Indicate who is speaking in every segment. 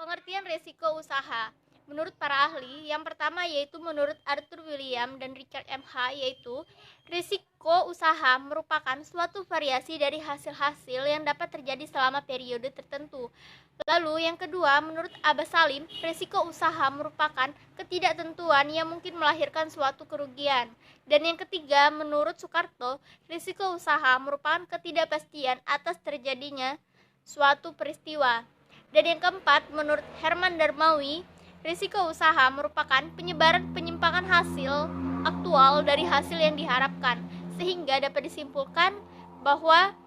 Speaker 1: Pengertian resiko usaha. Menurut para ahli, yang pertama yaitu menurut Arthur William dan Richard M.H. yaitu risiko usaha merupakan suatu variasi dari hasil-hasil yang dapat terjadi selama periode tertentu. Lalu yang kedua, menurut Abbas Salim, risiko usaha merupakan ketidaktentuan yang mungkin melahirkan suatu kerugian. Dan yang ketiga, menurut Soekarto, risiko usaha merupakan ketidakpastian atas terjadinya suatu peristiwa. Dan yang keempat, menurut Herman Darmawi, risiko usaha merupakan penyebaran penyimpangan hasil aktual dari hasil yang diharapkan, sehingga dapat disimpulkan bahwa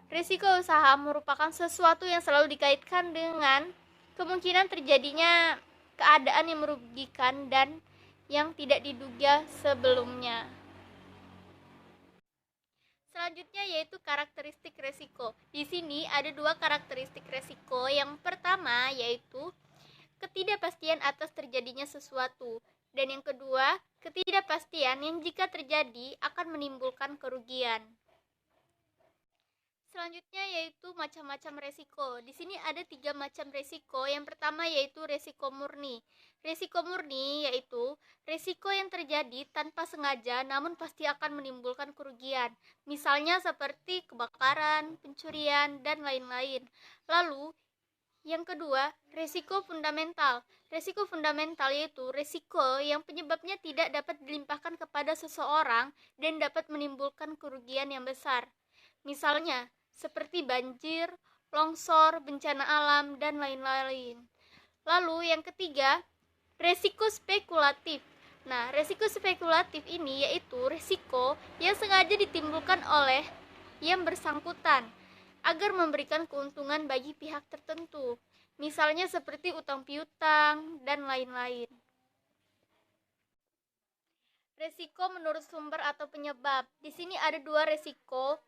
Speaker 1: risiko usaha merupakan sesuatu yang selalu dikaitkan dengan kemungkinan terjadinya keadaan yang merugikan dan yang tidak diduga sebelumnya. Selanjutnya yaitu karakteristik resiko. Di sini ada dua karakteristik resiko. Yang pertama yaitu ketidakpastian atas terjadinya sesuatu. Dan yang kedua, ketidakpastian yang jika terjadi akan menimbulkan kerugian. Selanjutnya yaitu macam-macam resiko. Di sini ada 3 macam resiko. Yang pertama yaitu resiko murni. Resiko murni yaitu resiko yang terjadi tanpa sengaja namun pasti akan menimbulkan kerugian. Misalnya seperti kebakaran, pencurian, dan lain-lain. Lalu yang kedua, resiko fundamental. Resiko fundamental yaitu resiko yang penyebabnya tidak dapat dilimpahkan kepada seseorang dan dapat menimbulkan kerugian yang besar. Misalnya seperti banjir, longsor, bencana alam, dan lain-lain. Lalu yang ketiga, resiko spekulatif. Nah, resiko spekulatif ini yaitu resiko yang sengaja ditimbulkan oleh yang bersangkutan agar memberikan keuntungan bagi pihak tertentu. Misalnya seperti utang piutang dan lain-lain. Resiko menurut sumber atau penyebab. Di sini ada 2 resiko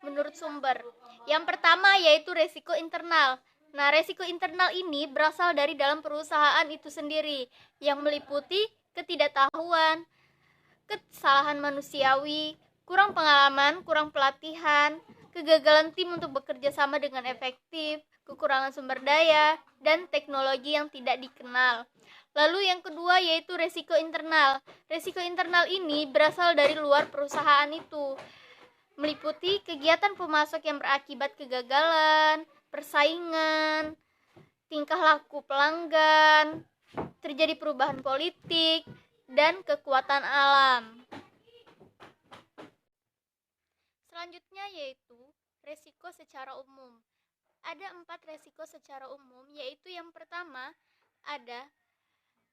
Speaker 1: menurut sumber. Yang pertama yaitu resiko internal. Nah, resiko internal ini berasal dari dalam perusahaan itu sendiri, yang meliputi ketidaktahuan, kesalahan manusiawi, kurang pengalaman, kurang pelatihan, kegagalan tim untuk bekerja sama dengan efektif, kekurangan sumber daya, dan teknologi yang tidak dikenal. Lalu yang kedua yaitu resiko internal. Resiko internal ini berasal dari luar perusahaan itu, meliputi kegiatan pemasok yang berakibat kegagalan, persaingan, tingkah laku pelanggan, terjadi perubahan politik, dan kekuatan alam. Selanjutnya yaitu resiko secara umum. Ada 4 resiko secara umum, yaitu yang pertama ada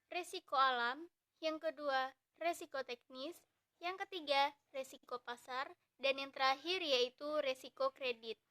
Speaker 1: resiko alam, yang kedua resiko teknis, yang ketiga resiko pasar, dan yang terakhir yaitu resiko kredit.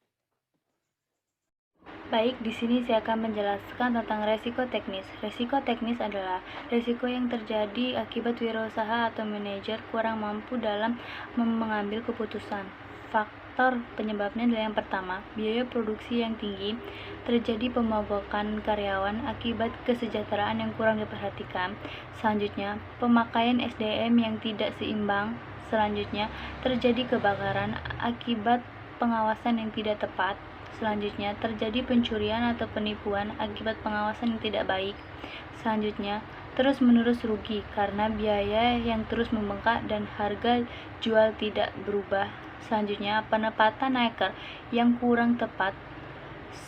Speaker 2: Baik, di sini saya akan menjelaskan tentang resiko teknis. Resiko teknis adalah resiko yang terjadi akibat wirausaha atau manajer kurang mampu dalam mengambil keputusan. Faktor penyebabnya adalah yang pertama, biaya produksi yang tinggi, terjadi pemogokan karyawan akibat kesejahteraan yang kurang diperhatikan. Selanjutnya, pemakaian SDM yang tidak seimbang. Selanjutnya, terjadi kebakaran akibat pengawasan yang tidak tepat. Selanjutnya, terjadi pencurian atau penipuan akibat pengawasan yang tidak baik. Selanjutnya, terus-menerus rugi karena biaya yang terus membengkak dan harga jual tidak berubah. Selanjutnya, penempatan naker yang kurang tepat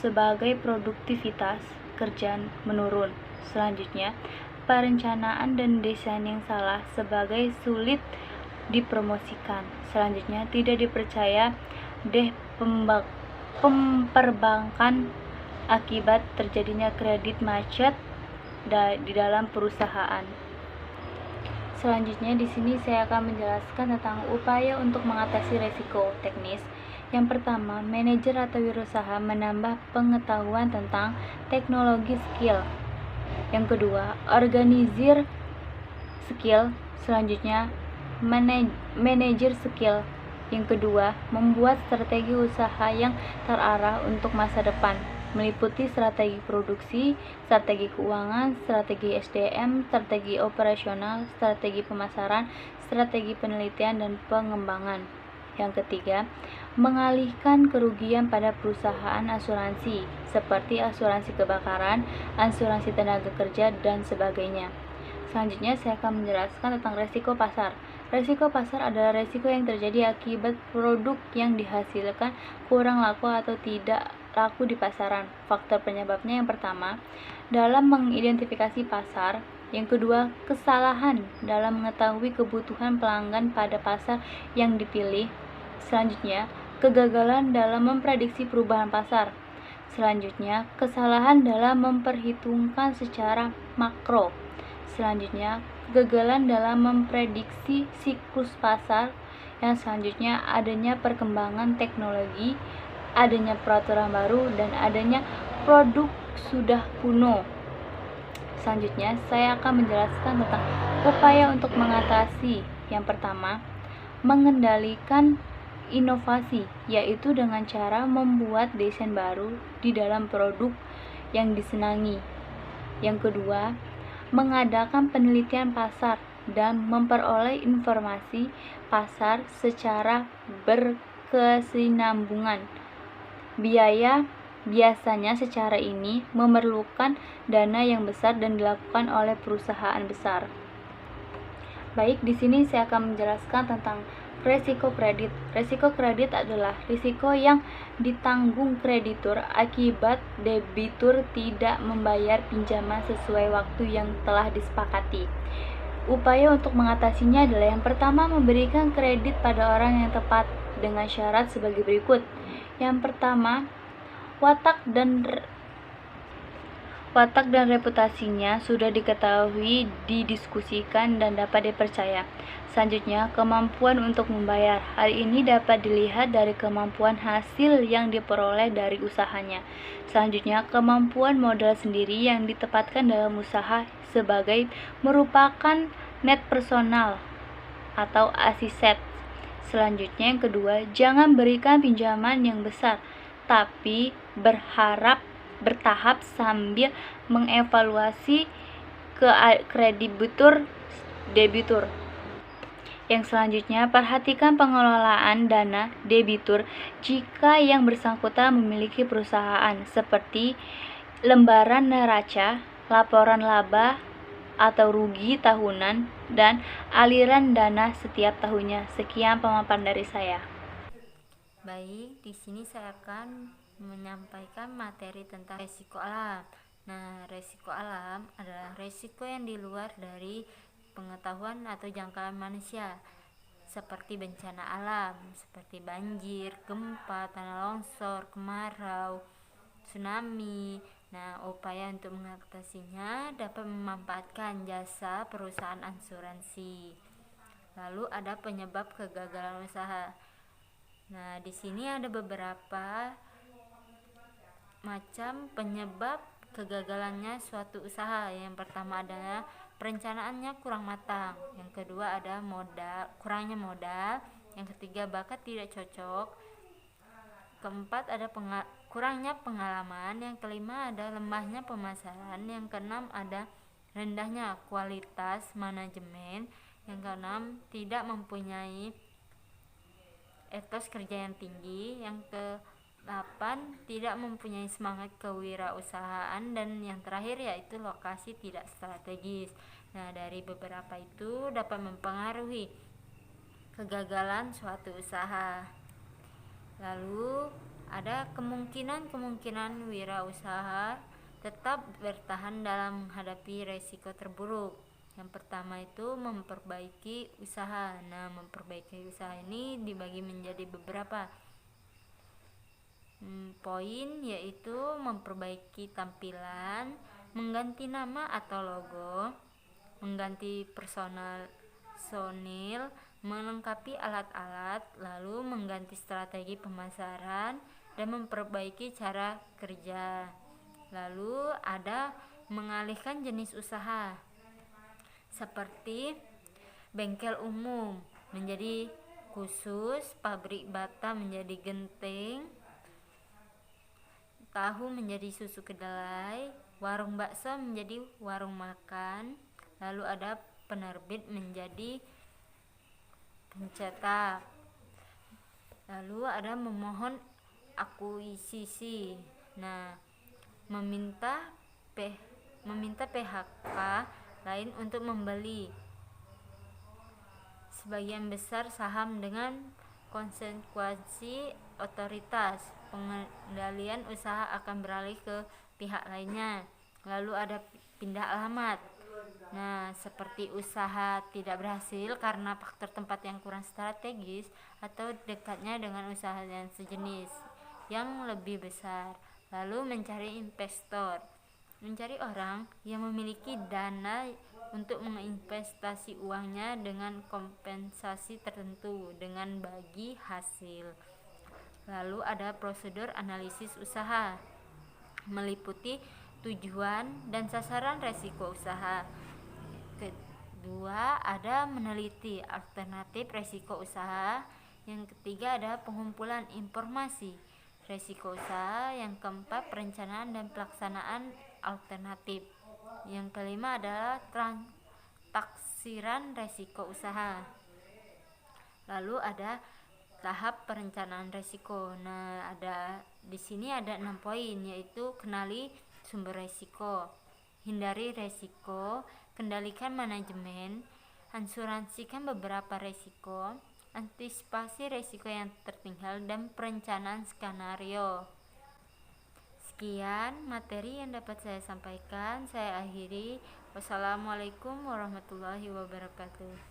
Speaker 2: sebagai produktivitas kerja menurun. Selanjutnya, perencanaan dan desain yang salah sebagai sulit dipromosikan. Selanjutnya, tidak dipercaya pemperbankan akibat terjadinya kredit macet di dalam perusahaan. Selanjutnya di sini saya akan menjelaskan tentang upaya untuk mengatasi resiko teknis. Yang pertama, manajer atau wirausaha menambah pengetahuan tentang teknologi skill. Yang kedua, organisir skill. Selanjutnya, manajer skill. Yang kedua, membuat strategi usaha yang terarah untuk masa depan, meliputi strategi produksi, strategi keuangan, strategi SDM, strategi operasional, strategi pemasaran, strategi penelitian dan pengembangan. Yang ketiga, mengalihkan kerugian pada perusahaan asuransi, seperti asuransi kebakaran, asuransi tenaga kerja, dan sebagainya. Selanjutnya, saya akan menjelaskan tentang resiko pasar. Resiko pasar adalah resiko yang terjadi akibat produk yang dihasilkan kurang laku atau tidak laku di pasaran. Faktor penyebabnya yang pertama, dalam mengidentifikasi pasar. Yang kedua, kesalahan dalam mengetahui kebutuhan pelanggan pada pasar yang dipilih. Selanjutnya, kegagalan dalam memprediksi perubahan pasar. Selanjutnya, kesalahan dalam memperhitungkan secara makro. Selanjutnya, kegagalan dalam memprediksi siklus pasar. Yang selanjutnya, adanya perkembangan teknologi, adanya peraturan baru, dan adanya produk sudah kuno. Selanjutnya, saya akan menjelaskan tentang upaya untuk mengatasi. Yang pertama, mengendalikan inovasi, yaitu dengan cara membuat desain baru di dalam produk yang disenangi. Yang kedua, mengadakan penelitian pasar dan memperoleh informasi pasar secara berkesinambungan. Biasanya secara ini memerlukan dana yang besar dan dilakukan oleh perusahaan besar. Baik, di sini saya akan menjelaskan tentang resiko kredit. Resiko kredit adalah risiko yang ditanggung kreditur akibat debitur tidak membayar pinjaman sesuai waktu yang telah disepakati. Upaya untuk mengatasinya adalah yang pertama, memberikan kredit pada orang yang tepat dengan syarat sebagai berikut. Yang pertama, watak dan reputasinya sudah diketahui, didiskusikan, dan dapat dipercaya. Selanjutnya, kemampuan untuk membayar. Hal ini dapat dilihat dari kemampuan hasil yang diperoleh dari usahanya. Selanjutnya, kemampuan modal sendiri yang ditempatkan dalam usaha sebagai merupakan net personal atau aset. Selanjutnya, yang kedua, jangan berikan pinjaman yang besar, tapi bertahap sambil mengevaluasi debitur. Yang selanjutnya, perhatikan pengelolaan dana debitur jika yang bersangkutan memiliki perusahaan, seperti lembaran neraca, laporan laba atau rugi tahunan, dan aliran dana setiap tahunnya. Sekian pemaparan dari saya.
Speaker 3: Baik, di sini saya akan menyampaikan materi tentang resiko alam. Nah, resiko alam adalah resiko yang di luar dari pengetahuan atau jangkauan manusia, seperti bencana alam, seperti banjir, gempa, tanah longsor, kemarau, tsunami. Nah, upaya untuk mengatasinya dapat memanfaatkan jasa perusahaan asuransi. Lalu ada penyebab kegagalan usaha. Nah, di sini ada beberapa macam penyebab kegagalannya suatu usaha. Yang pertama adalah perencanaannya kurang matang. Yang kedua ada kurangnya modal. Yang ketiga bakat tidak cocok. Keempat ada kurangnya pengalaman. Yang kelima ada lemahnya pemasaran. Yang keenam ada rendahnya kualitas manajemen. Yang keenam tidak mempunyai etos kerja yang tinggi. Yang ke-8 tidak mempunyai semangat kewirausahaan. Dan yang terakhir yaitu lokasi tidak strategis. Nah, dari beberapa itu dapat mempengaruhi kegagalan suatu usaha. Lalu ada kemungkinan wirausaha tetap bertahan dalam menghadapi resiko terburuk. Yang pertama itu memperbaiki usaha. Nah, memperbaiki usaha ini dibagi menjadi beberapa poin, yaitu memperbaiki tampilan, mengganti nama atau logo, mengganti personil, melengkapi alat-alat, lalu mengganti strategi pemasaran, dan memperbaiki cara kerja. Lalu ada mengalihkan jenis usaha, seperti bengkel umum menjadi khusus, pabrik bata menjadi genting, tahu menjadi susu kedelai, warung bakso menjadi warung makan. Lalu ada penerbit menjadi pencetak. Lalu ada memohon akuisisi. Nah, meminta PHK lain untuk membeli sebagian besar saham dengan konsekuensi otoritas pengendalian usaha akan beralih ke pihak lainnya. Lalu ada pindah alamat. Nah, seperti usaha tidak berhasil karena faktor tempat yang kurang strategis atau dekatnya dengan usaha yang sejenis yang lebih besar. Lalu mencari investor. Mencari orang yang memiliki dana untuk menginvestasi uangnya dengan kompensasi tertentu dengan bagi hasil. Lalu ada prosedur analisis usaha, meliputi tujuan dan sasaran resiko usaha. Kedua, ada meneliti alternatif resiko usaha. Yang ketiga ada pengumpulan informasi resiko usaha. Yang keempat, perencanaan dan pelaksanaan alternatif. Yang kelima adalah taksiran resiko usaha. Lalu ada tahap perencanaan resiko. Nah, di sini ada 6 poin, yaitu kenali sumber resiko, hindari resiko, kendalikan manajemen, asuransikan beberapa resiko, antisipasi resiko yang tertinggal, dan perencanaan skenario. Sekian materi yang dapat saya sampaikan. Saya akhiri. Wassalamualaikum warahmatullahi wabarakatuh.